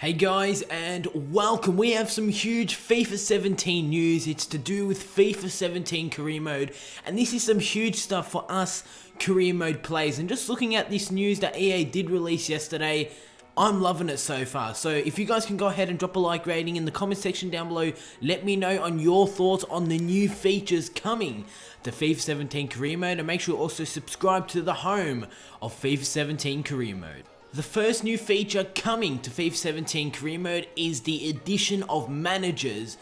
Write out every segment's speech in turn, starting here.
Hey guys, and welcome. We have some huge FIFA 17 news. It's to do with FIFA 17 career mode, and this is some huge stuff for us career mode players. And just looking at this news that EA did release yesterday, I'm loving it so far. So if you guys can go ahead and drop a like rating in the comment section down below, let me know on your thoughts on the new features coming to FIFA 17 career mode, and make sure you also subscribe to the home of FIFA 17 career mode. The first new feature coming to FIFA 17 career mode is the addition of managers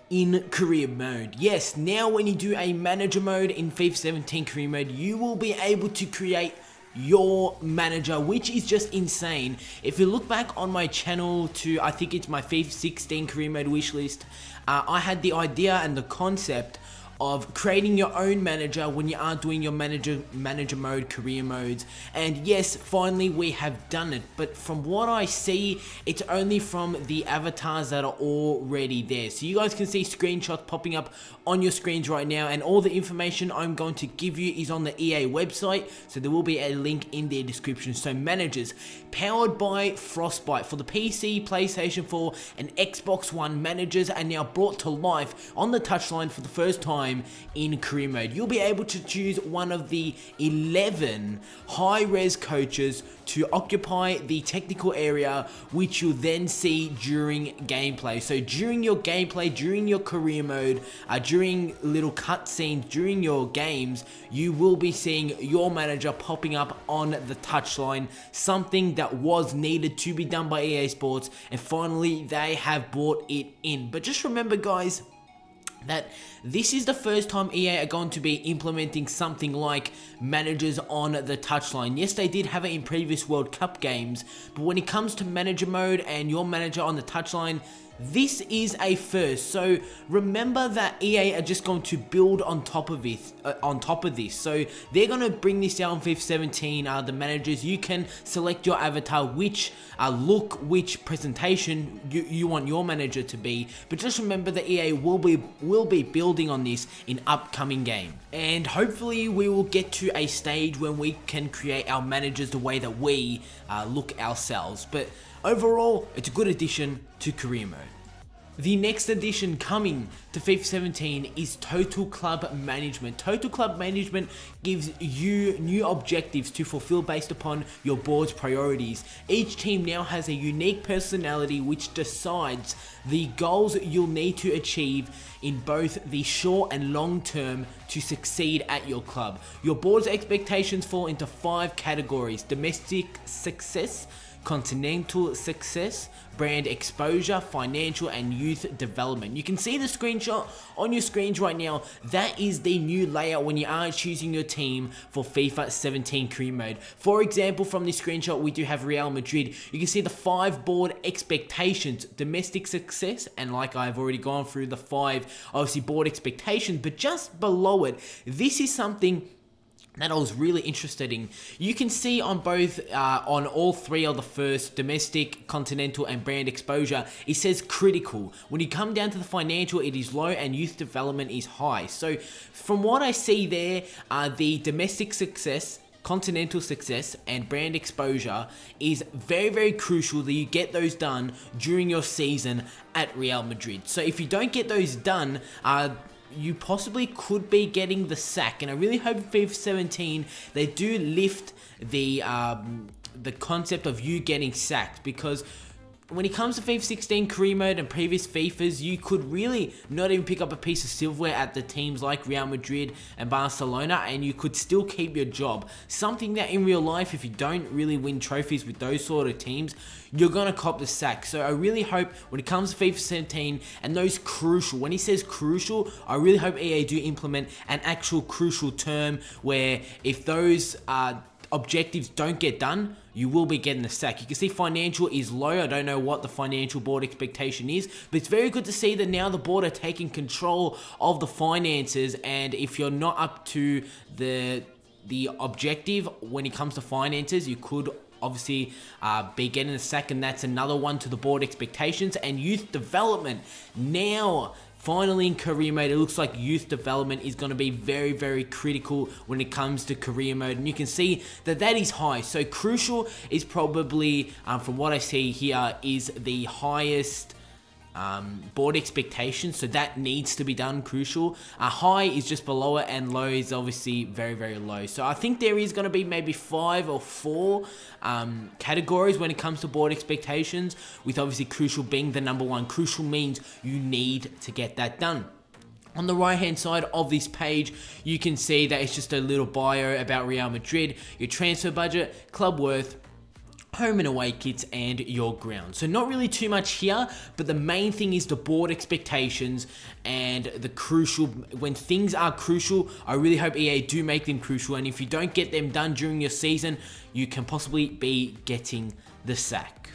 in career mode. Yes, now when you do a manager mode in FIFA 17 career mode, you will be able to create your manager, which is just insane. If you look back on my channel to, I think it's my FIFA 16 career mode wishlist, I had the idea and the concept of creating your own manager when you are doing your manager mode, career modes. And yes, finally we have done it, but from what I see, it's only from the avatars that are already there. So you guys can see screenshots popping up on your screens right now, and all the information I'm going to give you is on the EA website, so there will be a link in the description. So managers, powered by Frostbite for the PC, PlayStation 4 and Xbox One, managers are now brought to life on the touchline for the first time in career mode. You'll be able to choose one of the 11 high-res coaches to occupy the technical area, which you'll then see during gameplay. So during your gameplay, during your career mode, during little cutscenes, during your games, you will be seeing your manager popping up on the touchline, something that was needed to be done by EA Sports, and finally they have brought it in. But just remember guys, that this is the first time EA are going to be implementing something like managers on the touchline. Yes, they did have it in previous World Cup games, but when it comes to manager mode and your manager on the touchline, this is a first. So remember that EA are just going to build on top of it, So they're going to bring this out on FIFA 17. The managers, you can select your avatar, which look, which presentation you want your manager to be. But just remember that EA will be building on this in upcoming game, and hopefully we will get to a stage when we can create our managers the way that we look ourselves. But overall, it's a good addition to career mode. The next addition coming to FIFA 17 is Total Club Management. Total Club Management gives you new objectives to fulfill based upon your board's priorities. Each team now has a unique personality which decides the goals you'll need to achieve in both the short and long term to succeed at your club. Your board's expectations fall into 5 categories: domestic success, continental success, brand exposure, financial, and youth development. You can see the screenshot on your screens right now. That is the new layout when you are choosing your team for FIFA 17 career mode. For example, from this screenshot, we do have Real Madrid. You can see the 5 board expectations: domestic success, and like I've already gone through the 5 obviously board expectations, but just below it, this is something that I was really interested in. You can see on both, on all 3 of the first, domestic, continental, and brand exposure, it says critical. When you come down to the financial, it is low, and youth development is high. So from what I see there, the domestic success, continental success, and brand exposure is very, very crucial that you get those done during your season at Real Madrid. So if you don't get those done, you possibly could be getting the sack, and I really hope in FIFA 17 they do lift the concept of you getting sacked, because when it comes to FIFA 16 career mode and previous FIFAs, you could really not even pick up a piece of silverware at the teams like Real Madrid and Barcelona, and you could still keep your job. Something that in real life, if you don't really win trophies with those sort of teams, you're going to cop the sack. So I really hope when it comes to FIFA 17 and those crucial, when he says crucial, I really hope EA do implement an actual crucial term where if those objectives don't get done, you will be getting the sack. You can see financial is low. I don't know what the financial board expectation is, but it's very good to see that now the board are taking control of the finances, and if you're not up to the objective when it comes to finances, you could obviously be getting the sack, and that's another one to the board expectations. And youth development, now Finally, in career mode, it looks like youth development is going to be very, very critical when it comes to career mode. And you can see that that is high. So crucial is probably, from what I see here, is the highest board expectations, so that needs to be done. Crucial. High is just below it, and low is obviously very, very low. So I think there is going to be maybe 5 or 4 categories when it comes to board expectations, with obviously crucial being the number one. Crucial means you need to get that done. On the right hand side of this page, you can see that it's just a little bio about Real Madrid, your transfer budget, club worth, home and away kits, and your ground. So not really too much here, but the main thing is the board expectations and the crucial. When things are crucial, I really hope EA do make them crucial, and if you don't get them done during your season, you can possibly be getting the sack.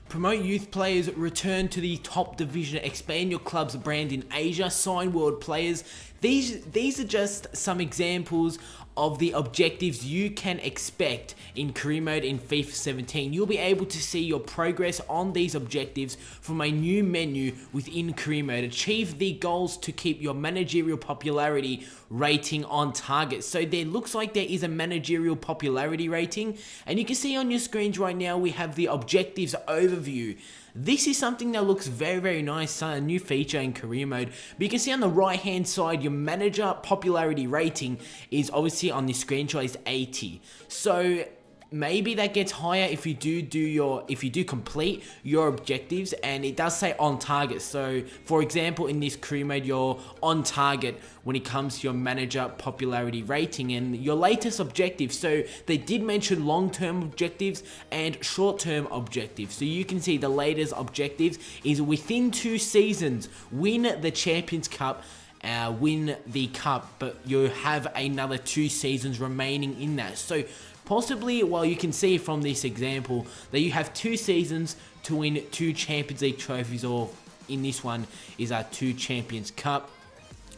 Promote youth players, return to the top division, expand your club's brand in Asia, sign world players. These are just some examples of the objectives you can expect in career mode in FIFA 17. You'll be able to see your progress on these objectives from a new menu within career mode. Achieve the goals to keep your managerial popularity rating on target. So there looks like there is a managerial popularity rating, and you can see on your screens right now we have the objectives overview. This is something that looks very, very nice, a new feature in career mode. But you can see on the right hand side, your manager popularity rating is obviously on this screenshot is 80. So maybe that gets higher if you do complete your objectives, and it does say on target. So for example, in this career mode, you're on target when it comes to your manager popularity rating and your latest objectives. So they did mention long-term objectives and short-term objectives. So you can see the latest objectives is within 2 seasons, win the Champions Cup, win the cup, but you have another 2 seasons remaining in that. So possibly, well, you can see from this example that you have 2 seasons to win 2 Champions League trophies, or in this one is our 2 Champions Cup,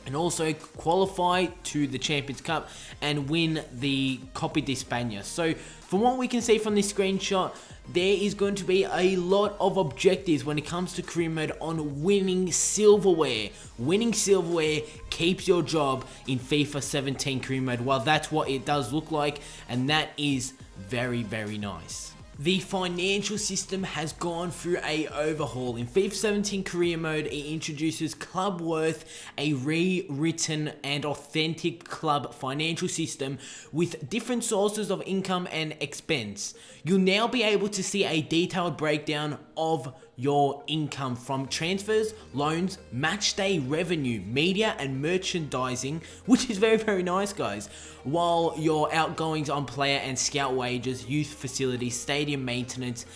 and also qualify to the Champions Cup and win the Copa de España. So from what we can see from this screenshot, there is going to be a lot of objectives when it comes to career mode on winning silverware. Winning silverware keeps your job in FIFA 17 career mode. Well, that's what it does look like, and that is very, very nice. The financial system has gone through a overhaul. In FIFA 17 career mode, it introduces Club Worth, a rewritten and authentic club financial system with different sources of income and expense. You'll now be able to see a detailed breakdown of your income from transfers, loans, match day revenue, media and merchandising, which is very, very nice, guys, while your outgoings on player and scout wages, youth facilities, stadium maintenance,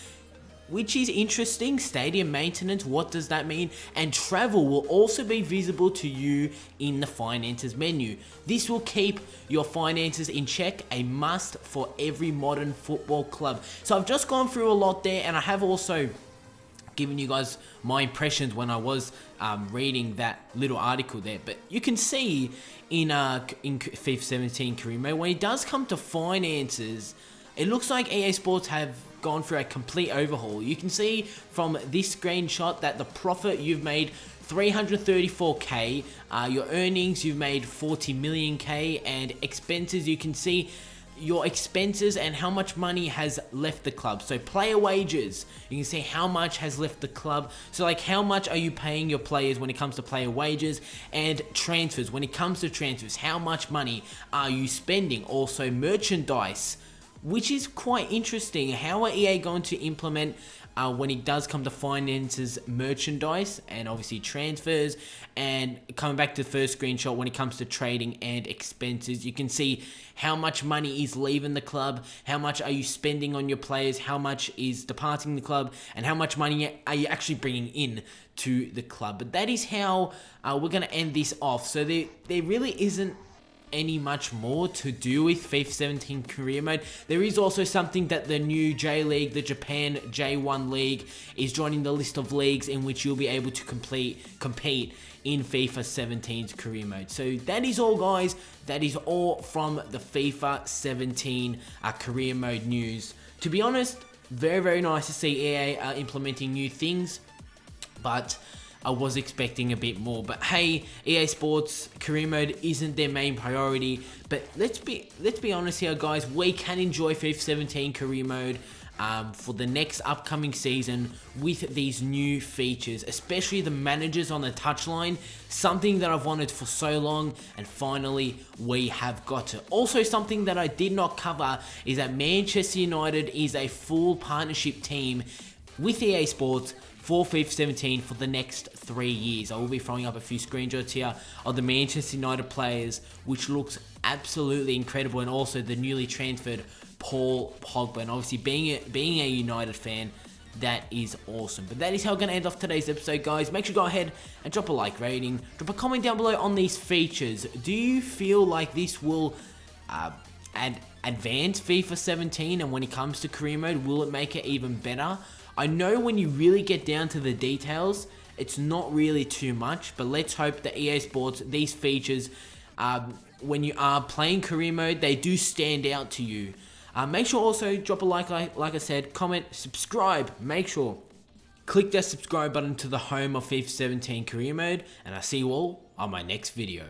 which is interesting. Stadium maintenance, what does that mean? And travel will also be visible to you in the finances menu. This will keep your finances in check, a must for every modern football club. So I've just gone through a lot there, and I have also giving you guys my impressions when I was reading that little article there. But you can see in FIFA 17 career mode, when it does come to finances, it looks like EA Sports have gone through a complete overhaul. You can see from this screenshot that the profit you've made 334k, your earnings you've made 40 million k, and expenses, you can see your expenses and how much money has left the club. So player wages, you can see how much has left the club. So like, how much are you paying your players when it comes to player wages? And transfers, when it comes to transfers, how much money are you spending? Also merchandise, which is quite interesting. How are EA going to implement when it does come to finances, merchandise, and obviously transfers? And coming back to the first screenshot, when it comes to trading and expenses, you can see how much money is leaving the club, how much are you spending on your players, how much is departing the club, and how much money are you actually bringing in to the club. But that is how we're going to end this off. So there really isn't any much more to do with FIFA 17 career mode. There is also something that the new J League, the Japan J1 League, is joining the list of leagues in which you'll be able to compete in FIFA 17's career mode. So that is all, guys. That is all from the FIFA 17 career mode news. To be honest, very, very nice to see EA implementing new things, but I was expecting a bit more. But hey, EA Sports career mode isn't their main priority. But let's be honest here, guys. We can enjoy FIFA 17 career mode for the next upcoming season with these new features, especially the managers on the touchline, something that I've wanted for so long, and finally we have got it. Also, something that I did not cover is that Manchester United is a full partnership team with EA Sports for FIFA 17 for the next 3 years. I will be throwing up a few screenshots here of the Manchester United players, which looks absolutely incredible, and also the newly transferred Paul Pogba. And obviously, being a United fan, that is awesome. But that is how we're going to end off today's episode, guys. Make sure to go ahead and drop a like rating, drop a comment down below on these features. Do you feel like this will advance FIFA 17, and when it comes to career mode, will it make it even better? I know when you really get down to the details, it's not really too much, but let's hope that EA Sports, these features, when you are playing career mode, they do stand out to you. Make sure also drop a like I said, comment, subscribe. Make sure click that subscribe button to the home of FIFA 17 career mode, and I'll see you all on my next video.